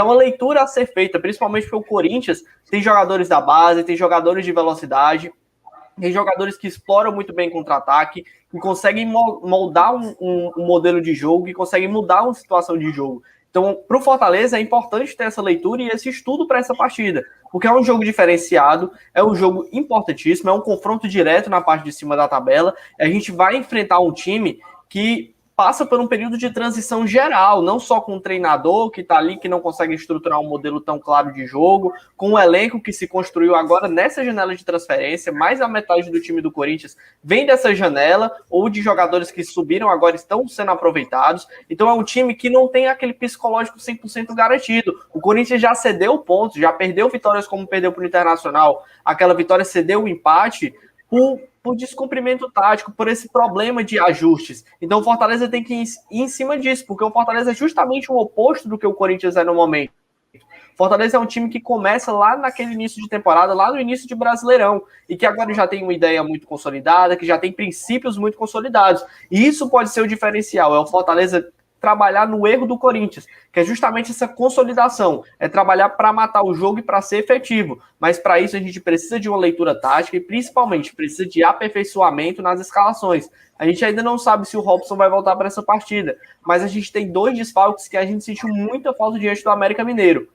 é uma leitura a ser feita, principalmente porque o Corinthians tem jogadores da base, tem jogadores de velocidade, tem jogadores que exploram muito bem contra-ataque, que conseguem moldar um modelo de jogo, que conseguem mudar uma situação de jogo. Então, para o Fortaleza, é importante ter essa leitura e esse estudo para essa partida, porque é um jogo diferenciado, é um jogo importantíssimo, é um confronto direto na parte de cima da tabela, e a gente vai enfrentar um time que passa por um período de transição geral, não só com o treinador que está ali, que não consegue estruturar um modelo tão claro de jogo, com o elenco que se construiu agora nessa janela de transferência, mais a metade do time do Corinthians vem dessa janela, ou de jogadores que subiram agora estão sendo aproveitados. Então é um time que não tem aquele psicológico 100% garantido. O Corinthians já cedeu pontos, já perdeu vitórias como perdeu para o Internacional, aquela vitória cedeu o empate por descumprimento tático, por esse problema de ajustes. Então o Fortaleza tem que ir em cima disso, porque o Fortaleza é justamente o oposto do que o Corinthians é no momento. Fortaleza é um time que começa lá naquele início de temporada, lá no início de Brasileirão, e que agora já tem uma ideia muito consolidada, que já tem princípios muito consolidados. E isso pode ser o diferencial, é o Fortaleza trabalhar no erro do Corinthians, que é justamente essa consolidação, é trabalhar para matar o jogo e para ser efetivo, mas para isso a gente precisa de uma leitura tática e principalmente precisa de aperfeiçoamento nas escalações. A gente ainda não sabe se o Robson vai voltar para essa partida, mas a gente tem 2 desfalques que a gente sentiu muita falta diante do América Mineiro,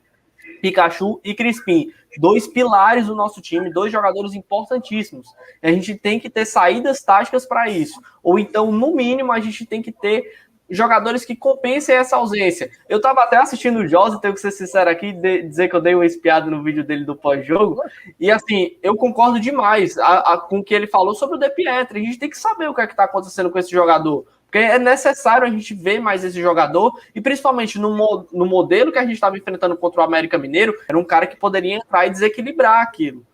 Pikachu e Crispim, 2 pilares do nosso time, 2 jogadores importantíssimos. A gente tem que ter saídas táticas para isso, ou então, no mínimo, a gente tem que ter jogadores que compensem essa ausência. Eu estava até assistindo o Josa, tenho que ser sincero aqui, dizer que eu dei uma espiada no vídeo dele do pós-jogo, e assim, eu concordo demais com o que ele falou sobre o De Pietri. A gente tem que saber o que é que está acontecendo com esse jogador, porque é necessário a gente ver mais esse jogador, e principalmente no modelo que a gente estava enfrentando contra o América Mineiro, era um cara que poderia entrar e desequilibrar aquilo.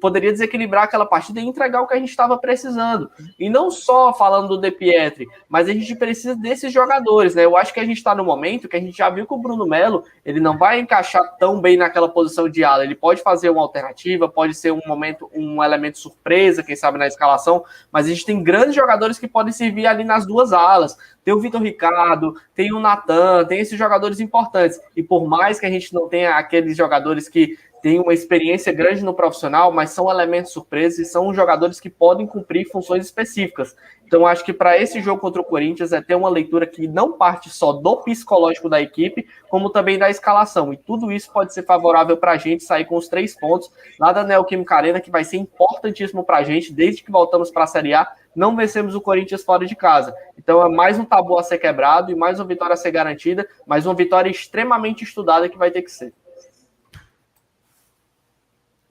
Poderia desequilibrar aquela partida e entregar o que a gente estava precisando. E não só falando do De Pietri, mas a gente precisa desses jogadores, né? Eu acho que a gente está no momento que a gente já viu que o Bruno Melo, ele não vai encaixar tão bem naquela posição de ala. Ele pode fazer uma alternativa, pode ser um elemento surpresa, quem sabe na escalação, mas a gente tem grandes jogadores que podem servir ali nas 2 alas. Tem o Vitor Ricardo, tem o Natan, tem esses jogadores importantes. E por mais que a gente não tenha aqueles jogadores que tem uma experiência grande no profissional, mas são elementos surpresos e são jogadores que podem cumprir funções específicas. Então, acho que para esse jogo contra o Corinthians é ter uma leitura que não parte só do psicológico da equipe, como também da escalação. E tudo isso pode ser favorável para a gente sair com os 3 pontos lá da Neoquímica Arena, que vai ser importantíssimo para a gente, desde que voltamos para a Série A, não vencemos o Corinthians fora de casa. Então, é mais um tabu a ser quebrado e mais uma vitória a ser garantida, mas uma vitória extremamente estudada que vai ter que ser.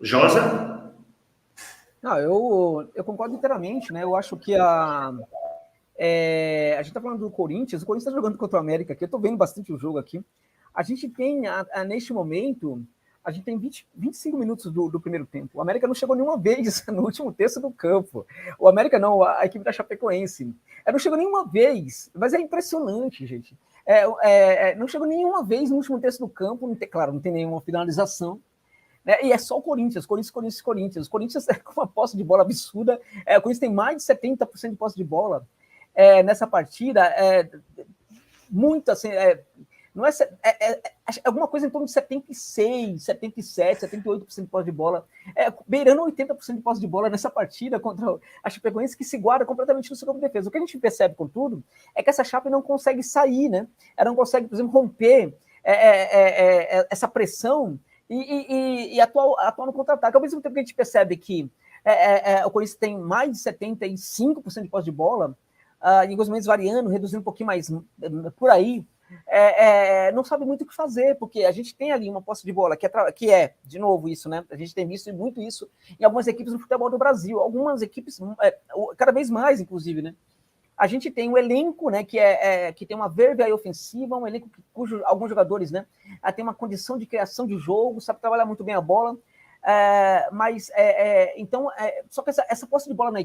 Josa? Não, eu concordo inteiramente, né? Eu acho que a gente tá falando do Corinthians, o Corinthians tá jogando contra o América aqui, eu tô vendo bastante o jogo aqui. A gente tem, neste momento, a gente tem 25 minutos do primeiro tempo. O América não chegou nenhuma vez no último terço do campo. O América não, a equipe da Chapecoense. Não chegou nenhuma vez, mas é impressionante, gente. Não chegou nenhuma vez no último terço do campo, claro, não tem nenhuma finalização. E é só o Corinthians. O Corinthians com uma posse de bola absurda. O Corinthians tem mais de 70% de posse de bola nessa partida. Muito assim. Não é alguma coisa em torno de 76, 77, 78% de posse de bola. Beirando 80% de posse de bola nessa partida contra a Chapecoense, que se guarda completamente no seu campo de defesa. O que a gente percebe, contudo, é que essa Chape não consegue sair, né? Ela não consegue, por exemplo, romper essa pressão e atuar no contra-ataque. Ao mesmo tempo que a gente percebe que o Corinthians tem mais de 75% de posse de bola, em alguns momentos variando, reduzindo um pouquinho mais por aí, não sabe muito o que fazer, porque a gente tem ali uma posse de bola que é, de novo, isso, né? A gente tem visto muito isso em algumas equipes do futebol do Brasil, algumas equipes, cada vez mais, inclusive, né? A gente tem um elenco, né, que tem uma verve ofensiva, um elenco cujo alguns jogadores, né, tem uma condição de criação de jogo, sabe trabalhar muito bem a bola, então, só que essa posse de bola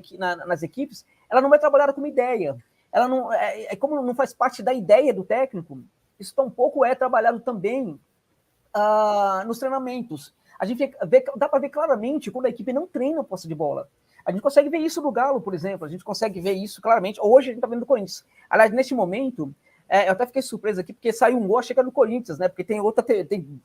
nas equipes, ela não é trabalhada como ideia, ela não, como não faz parte da ideia do técnico, isso tampouco é trabalhado também nos treinamentos. A gente dá para ver claramente quando a equipe não treina a posse de bola. A gente consegue ver isso no Galo, por exemplo. A gente consegue ver isso claramente. Hoje a gente está vendo no Corinthians. Aliás, neste momento, Eu até fiquei surpreso aqui, porque saiu um gol, achei que era do Corinthians, né? Porque tem outra, tem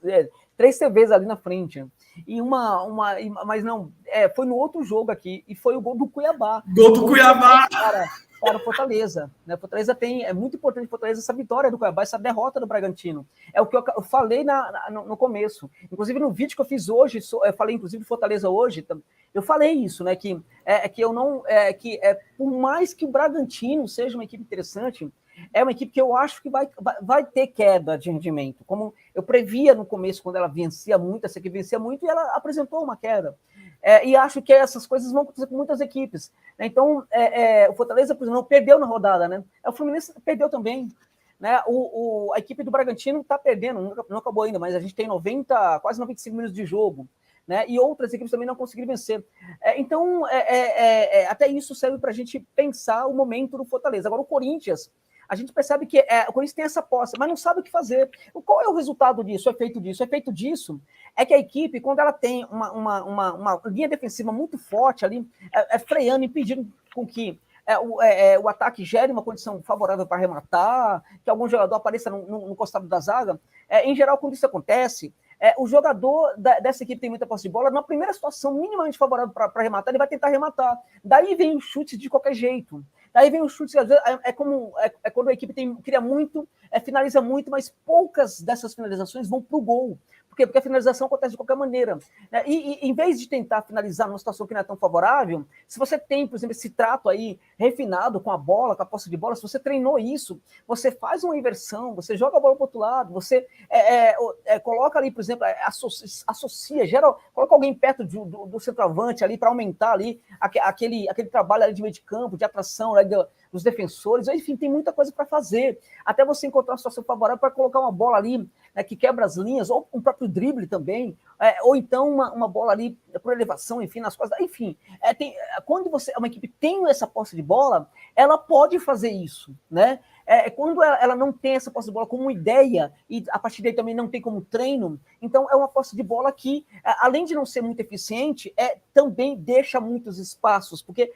3 TVs ali na frente. E mas não, foi no outro jogo aqui, e foi o gol do Cuiabá. Gol do Cuiabá! Para o Fortaleza, né? Fortaleza é muito importante Fortaleza essa vitória do Cuiabá, essa derrota do Bragantino. É o que eu falei no começo. Inclusive no vídeo que eu fiz hoje, eu falei inclusive de Fortaleza hoje, eu falei isso, né? Que eu não, por mais que o Bragantino seja uma equipe interessante, é uma equipe que eu acho que vai ter queda de rendimento. Como eu previa no começo, quando ela vencia muito, essa equipe vencia muito, e ela apresentou uma queda. E acho que essas coisas vão acontecer com muitas equipes. Então, o Fortaleza, por exemplo, não perdeu na rodada, né? O Fluminense perdeu também. Né? A equipe do Bragantino está perdendo, não acabou ainda, mas a gente tem quase 95 minutos de jogo. Né? E outras equipes também não conseguiram vencer. Então, até isso serve para a gente pensar o momento do Fortaleza. Agora, o Corinthians, a gente percebe que o Corinthians tem essa posse, mas não sabe o que fazer. Qual é o resultado disso? O efeito disso é que a equipe, quando ela tem uma linha defensiva muito forte ali, freando, impedindo com que o ataque gere uma condição favorável para arrematar, que algum jogador apareça no costado da zaga. Em geral, quando isso acontece, o jogador dessa equipe tem muita posse de bola, na primeira situação minimamente favorável para arrematar, ele vai tentar arrematar. Daí vem o chute de qualquer jeito. Daí vem o chute, às vezes, quando a equipe cria muito, finaliza muito, mas poucas dessas finalizações vão para o gol. Por quê? Porque a finalização acontece de qualquer maneira. E em vez de tentar finalizar numa situação que não é tão favorável, se você tem, por exemplo, esse trato aí refinado com a bola, com a posse de bola, se você treinou isso, você faz uma inversão, você joga a bola para o outro lado, você coloca ali, por exemplo, associa, coloca alguém perto do centroavante ali para aumentar ali aquele trabalho ali de meio de campo, de atração ali dos defensores, enfim, tem muita coisa para fazer, até você encontrar uma situação favorável para colocar uma bola ali, né, que quebra as linhas, ou um próprio drible também, ou então uma bola ali por elevação, enfim, nas costas, enfim, quando uma equipe tem essa posse de bola, ela pode fazer isso, né? Quando ela não tem essa posse de bola como ideia, e a partir daí também não tem como treino, então é uma posse de bola que, além de não ser muito eficiente, também deixa muitos espaços, porque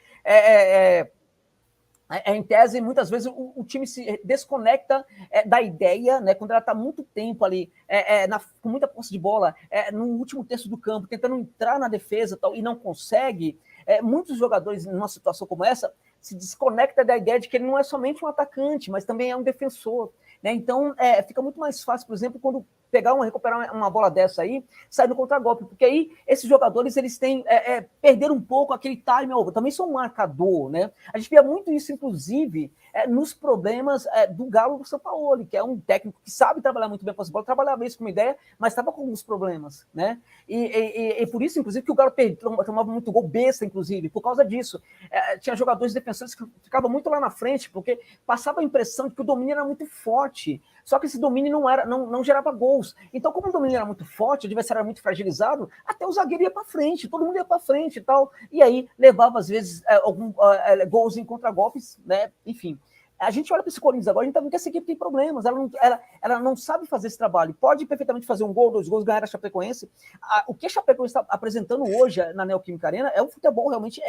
em tese, muitas vezes o time se desconecta da ideia, né, quando ela está muito tempo ali, com muita posse de bola, no último terço do campo, tentando entrar na defesa tal, e não consegue. Muitos jogadores, numa situação como essa, se desconecta da ideia de que ele não é somente um atacante, mas também é um defensor. Né? Então, fica muito mais fácil, por exemplo, quando recuperar uma bola dessa aí, sair no contragolpe, porque aí esses jogadores, eles têm, perder um pouco aquele time, também são um marcador, né? A gente via muito isso, inclusive, nos problemas do Galo do Sampaoli, que é um técnico que sabe trabalhar muito bem com as bolas, trabalhava isso com uma ideia, mas estava com alguns problemas, né? E por isso, inclusive, que o Galo tomava muito gol besta, inclusive, por causa disso. Tinha jogadores defensores que ficavam muito lá na frente, porque passava a impressão de que o domínio era muito forte, só que esse domínio não gerava gols. Então, como o domínio era muito forte, o adversário era muito fragilizado, até o zagueiro ia para frente, todo mundo ia para frente e tal, e aí levava, às vezes, gols em contragolpes, né? Enfim. A gente olha para esse Corinthians agora, a gente está vendo que essa equipe tem problemas, ela não sabe fazer esse trabalho, pode perfeitamente fazer 1 gol, 2 gols, ganhar a Chapecoense. O que a Chapecoense está apresentando hoje na Neoquímica Arena é um futebol realmente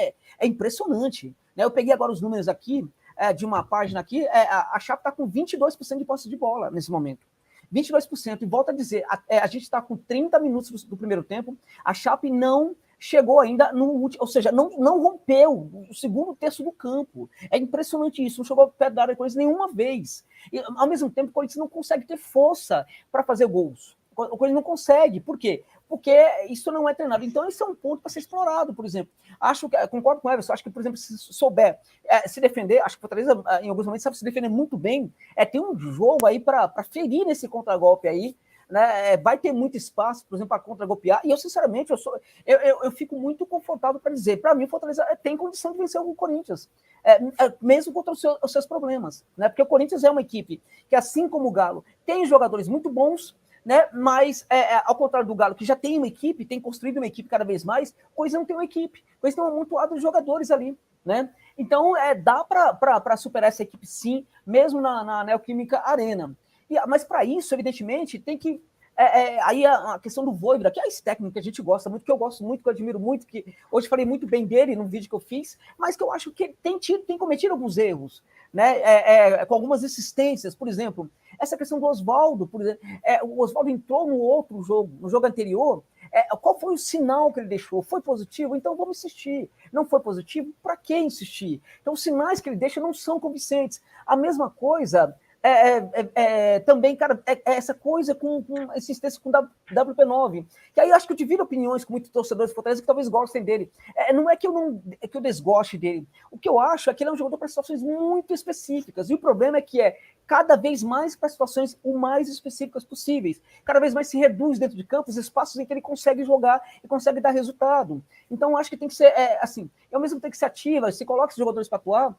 impressionante. Né? Eu peguei agora os números aqui, de uma página aqui, a Chape está com 22% de posse de bola nesse momento. 22%, e volto a dizer, a gente está com 30 minutos do primeiro tempo, a Chape não chegou ainda no último, ou seja, não rompeu o segundo terço do campo. É impressionante isso, não chegou perto da área do Corinthians nenhuma vez. E, ao mesmo tempo, o Corinthians não consegue ter força para fazer gols. O Corinthians não consegue. Por quê? Porque isso não é treinado. Então, esse é um ponto para ser explorado, por exemplo. Concordo com o Everson, acho que, por exemplo, se souber se defender, acho que o Fortaleza, em alguns momentos, sabe se defender muito bem. Tem um jogo aí para ferir nesse contragolpe aí, né? Vai ter muito espaço, por exemplo, para contragolpear. E eu, sinceramente, eu fico muito confortável para dizer, para mim, o Fortaleza tem condição de vencer o Corinthians, mesmo contra os seus problemas. Né? Porque o Corinthians é uma equipe que, assim como o Galo, tem jogadores muito bons, né? Mas, ao contrário do Galo, que já tem uma equipe, tem construído uma equipe cada vez mais, Coisa não tem uma equipe, Coisa tem um amontoado de jogadores ali, né? Então, dá para superar essa equipe, sim, mesmo na Neoquímica Arena. Mas, para isso, evidentemente, tem que... aí a questão do Vojvoda, que é esse técnico que a gente gosta muito, que eu gosto muito, que eu admiro muito, que hoje falei muito bem dele num vídeo que eu fiz, mas que eu acho que tem cometido alguns erros. né, com algumas insistências, por exemplo, essa questão do Oswaldo, por exemplo, o Oswaldo entrou no outro jogo, no jogo anterior, qual foi o sinal que ele deixou? Foi positivo? Então vamos insistir. Não foi positivo? Para que insistir? Então os sinais que ele deixa não são convincentes. A mesma coisa também, cara, essa coisa com insistência com o WP9, que aí eu acho que eu divido opiniões com muitos torcedores de Fortaleza que talvez gostem dele. Não é que que eu desgoste dele. O que eu acho é que ele é um jogador para situações muito específicas, e o problema é que cada vez mais para situações o mais específicas possíveis. Cada vez mais se reduz dentro de campo os espaços em que ele consegue jogar e consegue dar resultado. Então, eu acho que tem que ser assim, ao mesmo tempo que se ativa, se coloca esses jogadores para atuar,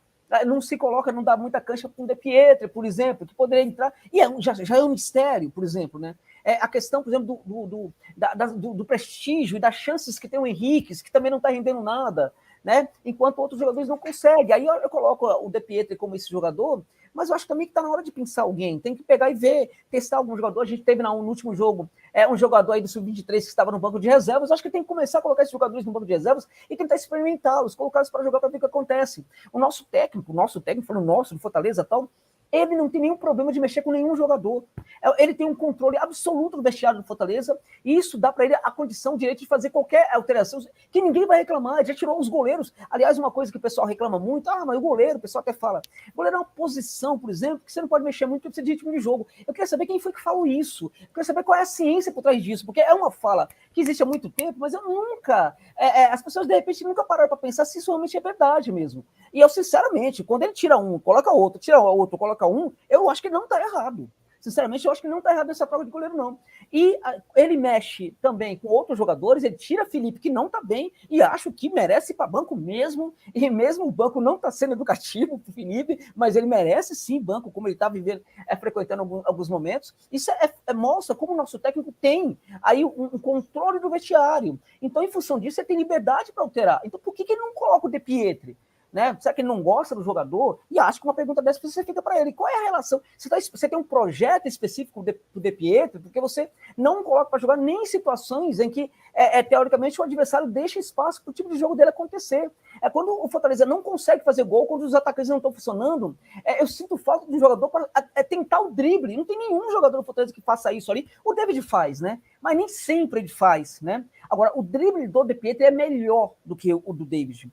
não se coloca, não dá muita cancha para um De Pietri, por exemplo, que poderia entrar, e já é um mistério, por exemplo, né? A questão, por exemplo, do prestígio e das chances que tem o Henrique, que também não está rendendo nada, né? Enquanto outros jogadores não conseguem. Aí eu coloco o De Pietri como esse jogador, mas eu acho também que está na hora de pensar alguém, tem que pegar e ver, testar algum jogador. A gente teve no último jogo um jogador aí do Sub-23 que estava no banco de reservas. Eu acho que tem que começar a colocar esses jogadores no banco de reservas e tentar experimentá-los, colocá-los para jogar para ver o que acontece. O nosso técnico, falando nosso, do Fortaleza e tal, ele não tem nenhum problema de mexer com nenhum jogador. Ele tem um controle absoluto do vestiário do Fortaleza, e isso dá para ele a condição, o direito de fazer qualquer alteração, que ninguém vai reclamar. Ele já tirou os goleiros. Aliás, uma coisa que o pessoal reclama muito, mas o goleiro, o pessoal até fala, o goleiro é uma posição, por exemplo, que você não pode mexer muito porque precisa de ritmo de jogo. Eu queria saber quem foi que falou isso. Eu queria saber qual é a ciência por trás disso, porque é uma fala que existe há muito tempo, mas eu nunca... as pessoas, de repente, nunca pararam para pensar se isso realmente é verdade mesmo. E eu, sinceramente, quando ele tira um, coloca outro, tira outro, coloca um, eu acho que não está errado. Sinceramente, eu acho que não está errado nessa prova de goleiro, não. E ele mexe também com outros jogadores, ele tira Felipe, que não está bem, e acho que merece ir para banco mesmo, e mesmo o banco não está sendo educativo para o Felipe, mas ele merece sim banco, como ele está vivendo, frequentando alguns momentos. Isso mostra como o nosso técnico tem aí um controle do vestiário. Então, em função disso, ele tem liberdade para alterar. Então, por que ele não coloca o De Pietri? Né? Será que ele não gosta do jogador? E acho que uma pergunta dessa você fica para ele. Qual é a relação? Você tem um projeto específico para o De Pietri, porque você não coloca para jogar nem em situações em que, teoricamente, o adversário deixa espaço para o tipo de jogo dele acontecer. Quando o Fortaleza não consegue fazer gol, quando os atacantes não estão funcionando, eu sinto falta de um jogador para tentar o drible. Não tem nenhum jogador do Fortaleza que faça isso ali. O David faz, né? Mas nem sempre ele faz, né? Agora, o drible do De Pietri é melhor do que o do David.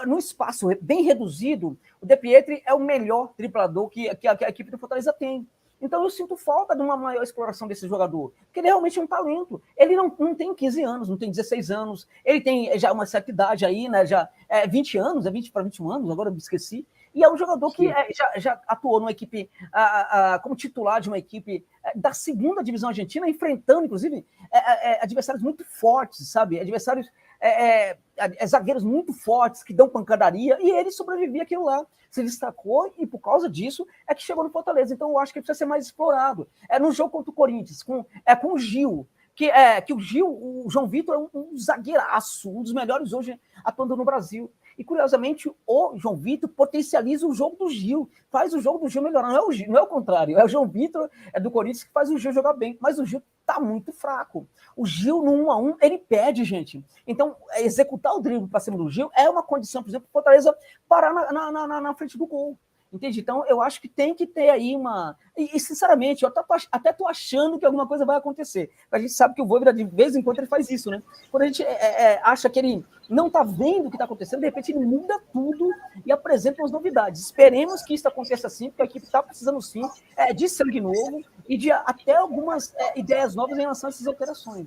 No espaço bem reduzido, o De Pietri é o melhor driblador que a equipe do Fortaleza tem. Então eu sinto falta de uma maior exploração desse jogador, porque ele realmente é um talento. Ele não tem 15 anos, não tem 16 anos, ele tem já uma certa idade aí, né? Já 20 anos, 20 para 21 anos, agora eu me esqueci. E é um jogador que já atuou numa equipe, como titular de uma equipe da segunda divisão argentina, enfrentando, inclusive, adversários muito fortes, sabe? Adversários, zagueiros muito fortes, que dão pancadaria, e ele sobrevivia aquilo lá. Se destacou, e por causa disso é que chegou no Fortaleza. Então eu acho que ele precisa ser mais explorado. No jogo contra o Corinthians, com o Gil, que o Gil, o João Vitor é um zagueiraço, um dos melhores hoje atuando no Brasil. E, curiosamente, o João Vitor potencializa o jogo do Gil, faz o jogo do Gil melhorar. Não é o contrário, é o João Vitor do Corinthians que faz o Gil jogar bem, mas o Gil tá muito fraco. O Gil, no 1-1, ele perde, gente. Então, executar o drible para cima do Gil é uma condição, por exemplo, para o Fortaleza parar na frente do gol. Entende? Então, eu acho que tem que ter aí uma... E sinceramente, eu até tô achando que alguma coisa vai acontecer. A gente sabe que o Vojvoda, de vez em quando, ele faz isso, né? Quando a gente acha que ele não tá vendo o que tá acontecendo, de repente ele muda tudo e apresenta umas novidades. Esperemos que isso aconteça assim, porque a equipe tá precisando, sim, de sangue novo e de até algumas ideias novas em relação a essas alterações.